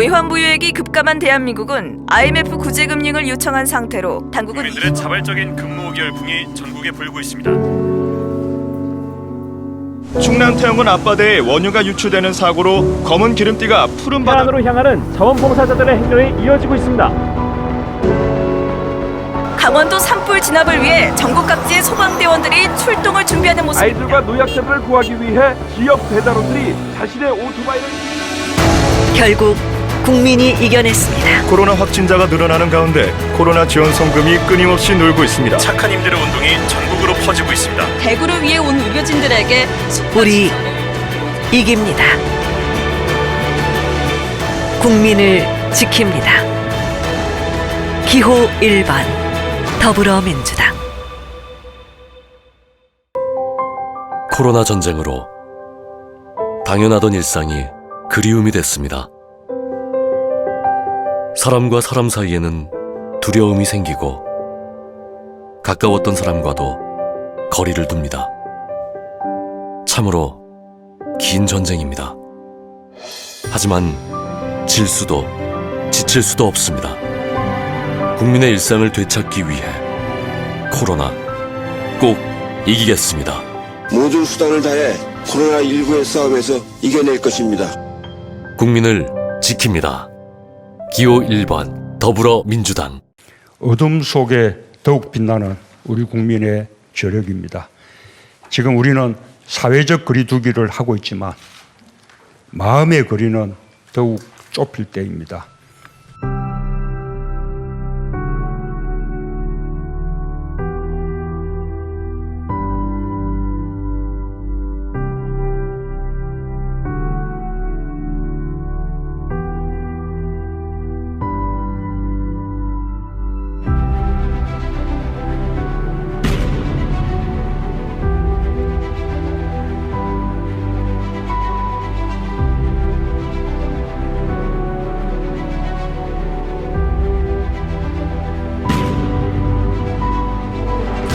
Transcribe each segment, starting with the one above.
외환부유액이 급감한 대한민국은 IMF 구제금융을 요청한 상태로 당국은 국민들의 자발적인 근무 열풍이 전국에 불고 있습니다. 충남 태안군 앞바다에 원유가 유출되는 사고로 검은 기름띠가 푸른 바다 태안으로 향하는 자원봉사자들의 행렬이 이어지고 있습니다. 강원도 산불 진압을 위해 전국 각지의 소방대원들이 출동을 준비하는 모습. 아이들과 노약자들을 구하기 위해 지역 배달원들이 자신의 오토바이를 결국 국민이 이겨냈습니다. 코로나 확진자가 늘어나는 가운데 코로나 지원 성금이 끊임없이 늘고 있습니다. 착한 힘들의 운동이 전국으로 퍼지고 있습니다. 대구를 위해 온 의료진들에게 우리 이깁니다. 국민을 지킵니다. 기호 1번 더불어민주당. 코로나 전쟁으로 당연하던 일상이 그리움이 됐습니다. 사람과 사람 사이에는 두려움이 생기고 가까웠던 사람과도 거리를 둡니다. 참으로 긴 전쟁입니다. 하지만 질 수도 지칠 수도 없습니다. 국민의 일상을 되찾기 위해 코로나 꼭 이기겠습니다. 모든 수단을 다해 코로나19의 싸움에서 이겨낼 것입니다. 국민을 지킵니다. 기호 1번 더불어민주당. 어둠 속에 더욱 빛나는 우리 국민의 저력입니다. 지금 우리는 사회적 거리두기를 하고 있지만 마음의 거리는 더욱 좁힐 때입니다.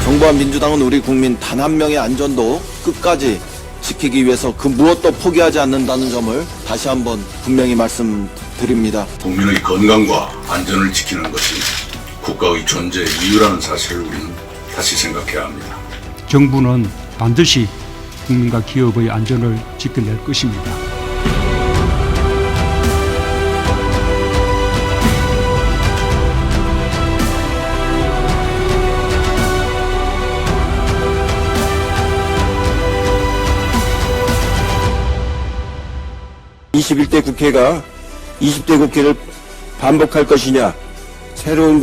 정부와 민주당은 우리 국민 단 한 명의 안전도 끝까지 지키기 위해서 그 무엇도 포기하지 않는다는 점을 다시 한번 분명히 말씀드립니다. 국민의 건강과 안전을 지키는 것이 국가의 존재의 이유라는 사실을 우리는 다시 생각해야 합니다. 정부는 반드시 국민과 기업의 안전을 지켜낼 것입니다. (21대) 국회가 (20대) 국회를 반복할 것이냐, 새로운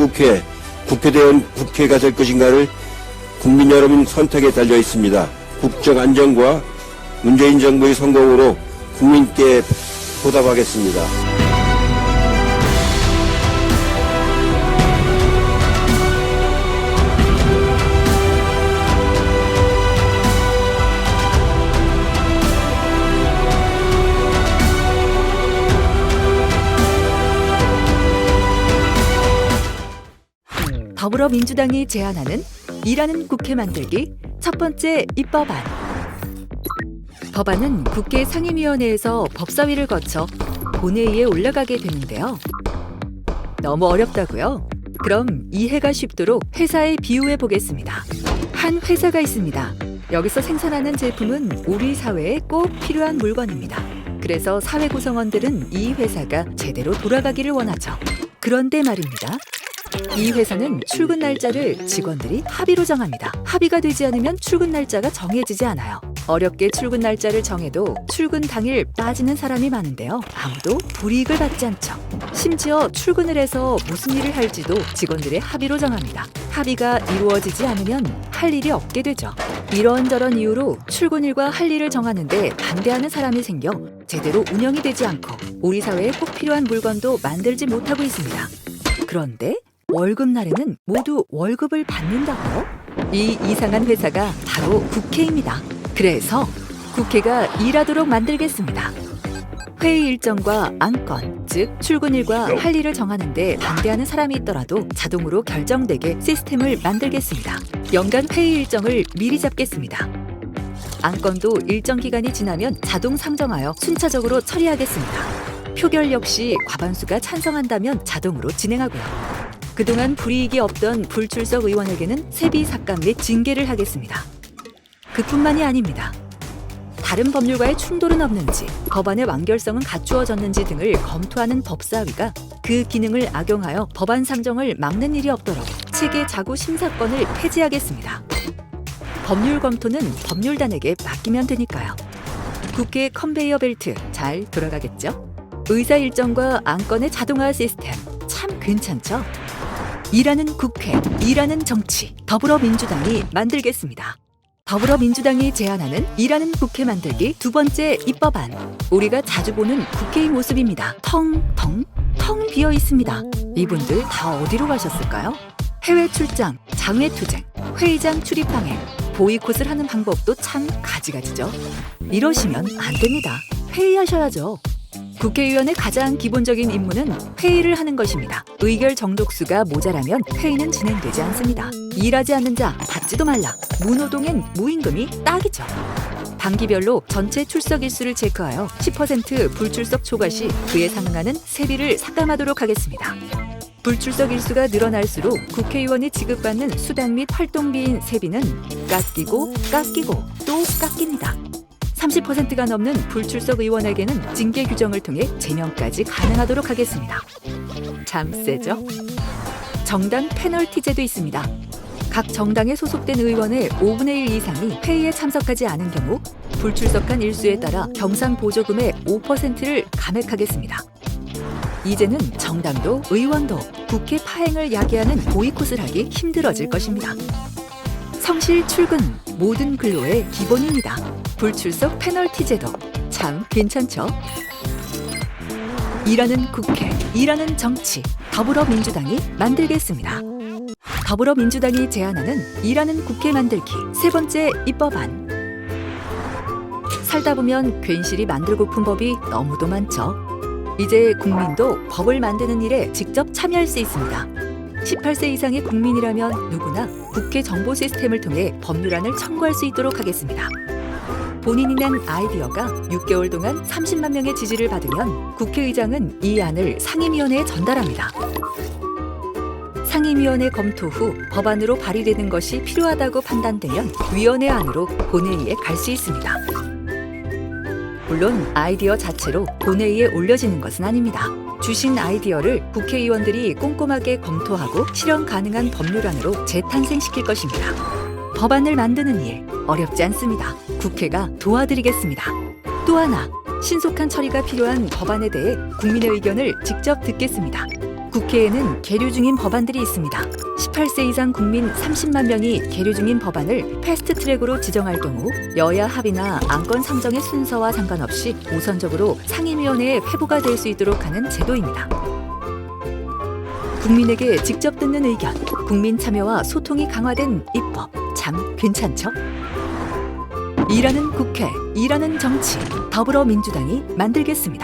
국회대원 국회가 될 것인가를 국민 여러분 선택에 달려 있습니다. 국정 안정과 문재인 정부의 성공으로 국민께 보답하겠습니다. 더불어민주당이 제안하는 일하는 국회 만들기 첫 번째 입법안. 법안은 국회 상임위원회에서 법사위를 거쳐 본회의에 올라가게 되는데요. 너무 어렵다고요? 그럼 이해가 쉽도록 회사에 비유해 보겠습니다. 한 회사가 있습니다. 여기서 생산하는 제품은 우리 사회에 꼭 필요한 물건입니다. 그래서 사회 구성원들은 이 회사가 제대로 돌아가기를 원하죠. 그런데 말입니다. 이 회사는 출근 날짜를 직원들이 합의로 정합니다. 합의가 되지 않으면 출근 날짜가 정해지지 않아요. 어렵게 출근 날짜를 정해도 출근 당일 빠지는 사람이 많은데요. 아무도 불이익을 받지 않죠. 심지어 출근을 해서 무슨 일을 할지도 직원들의 합의로 정합니다. 합의가 이루어지지 않으면 할 일이 없게 되죠. 이런저런 이유로 출근일과 할 일을 정하는데 반대하는 사람이 생겨 제대로 운영이 되지 않고 우리 사회에 꼭 필요한 물건도 만들지 못하고 있습니다. 그런데 월급날에는 모두 월급을 받는다고요? 이 이상한 회사가 바로 국회입니다. 그래서 국회가 일하도록 만들겠습니다. 회의 일정과 안건, 즉 출근일과 할 일을 정하는데 반대하는 사람이 있더라도 자동으로 결정되게 시스템을 만들겠습니다. 연간 회의 일정을 미리 잡겠습니다. 안건도 일정 기간이 지나면 자동 상정하여 순차적으로 처리하겠습니다. 표결 역시 과반수가 찬성한다면 자동으로 진행하고요. 그동안 불이익이 없던 불출석 의원에게는 세비 삭감 및 징계를 하겠습니다. 그뿐만이 아닙니다. 다른 법률과의 충돌은 없는지, 법안의 완결성은 갖추어졌는지 등을 검토하는 법사위가 그 기능을 악용하여 법안 상정을 막는 일이 없도록 체계 자구 심사권을 폐지하겠습니다. 법률 검토는 법률단에게 맡기면 되니까요. 국회 컨베이어 벨트 잘 돌아가겠죠? 의사 일정과 안건의 자동화 시스템 참 괜찮죠? 일하는 국회, 일하는 정치, 더불어민주당이 만들겠습니다. 더불어민주당이 제안하는 일하는 국회 만들기 두 번째 입법안. 우리가 자주 보는 국회의 모습입니다. 텅 비어 있습니다. 이분들 다 어디로 가셨을까요? 해외 출장, 장외 투쟁, 회의장 출입 방해, 보이콧을 하는 방법도 참 가지가지죠. 이러시면 안 됩니다. 회의하셔야죠. 국회의원의 가장 기본적인 임무는 회의를 하는 것입니다. 의결 정족수가 모자라면 회의는 진행되지 않습니다. 일하지 않는 자 받지도 말라. 무노동엔 무임금이 딱이죠. 단기별로 전체 출석 일수를 체크하여 10% 불출석 초과 시 그에 상응하는 세비를 삭감하도록 하겠습니다. 불출석 일수가 늘어날수록 국회의원이 지급받는 수당 및 활동비인 세비는 깎이고 또 깎입니다. 30%가 넘는 불출석 의원에게는 징계 규정을 통해 제명까지 가능하도록 하겠습니다. 참 세죠? 정당 페널티제도 있습니다. 각 정당에 소속된 의원의 5분의 1 이상이 회의에 참석하지 않은 경우 불출석한 일수에 따라 경상보조금의 5%를 감액하겠습니다. 이제는 정당도 의원도 국회 파행을 야기하는 보이콧을 하기 힘들어질 것입니다. 성실 출근, 모든 근로의 기본입니다. 불출석 페널티 제도 참 괜찮죠? 일하는 국회, 일하는 정치, 더불어민주당이 만들겠습니다. 더불어민주당이 제안하는 일하는 국회 만들기 세 번째 입법안. 살다 보면 괜시리 만들고픈 법이 너무도 많죠. 이제 국민도 법을 만드는 일에 직접 참여할 수 있습니다. 18세 이상의 국민이라면 누구나 국회 정보 시스템을 통해 법률안을 청구할 수 있도록 하겠습니다. 본인이 낸 아이디어가 6개월 동안 30만 명의 지지를 받으면 국회의장은 이 안을 상임위원회에 전달합니다. 상임위원회 검토 후 법안으로 발의되는 것이 필요하다고 판단되면 위원회 안으로 본회의에 갈 수 있습니다. 물론 아이디어 자체로 본회의에 올려지는 것은 아닙니다. 주신 아이디어를 국회의원들이 꼼꼼하게 검토하고 실현 가능한 법률안으로 재탄생시킬 것입니다. 법안을 만드는 일 어렵지 않습니다. 국회가 도와드리겠습니다. 또 하나, 신속한 처리가 필요한 법안에 대해 국민의 의견을 직접 듣겠습니다. 국회에는 계류 중인 법안들이 있습니다. 18세 이상 국민 30만 명이 계류 중인 법안을 패스트트랙으로 지정할 경우 여야 합의나 안건 상정의 순서와 상관없이 우선적으로 상임위원회에 회부가 될 수 있도록 하는 제도입니다. 국민에게 직접 듣는 의견, 국민 참여와 소통이 강화된 입법 참 괜찮죠? 일하는 국회, 일하는 정치, 더불어민주당이 만들겠습니다.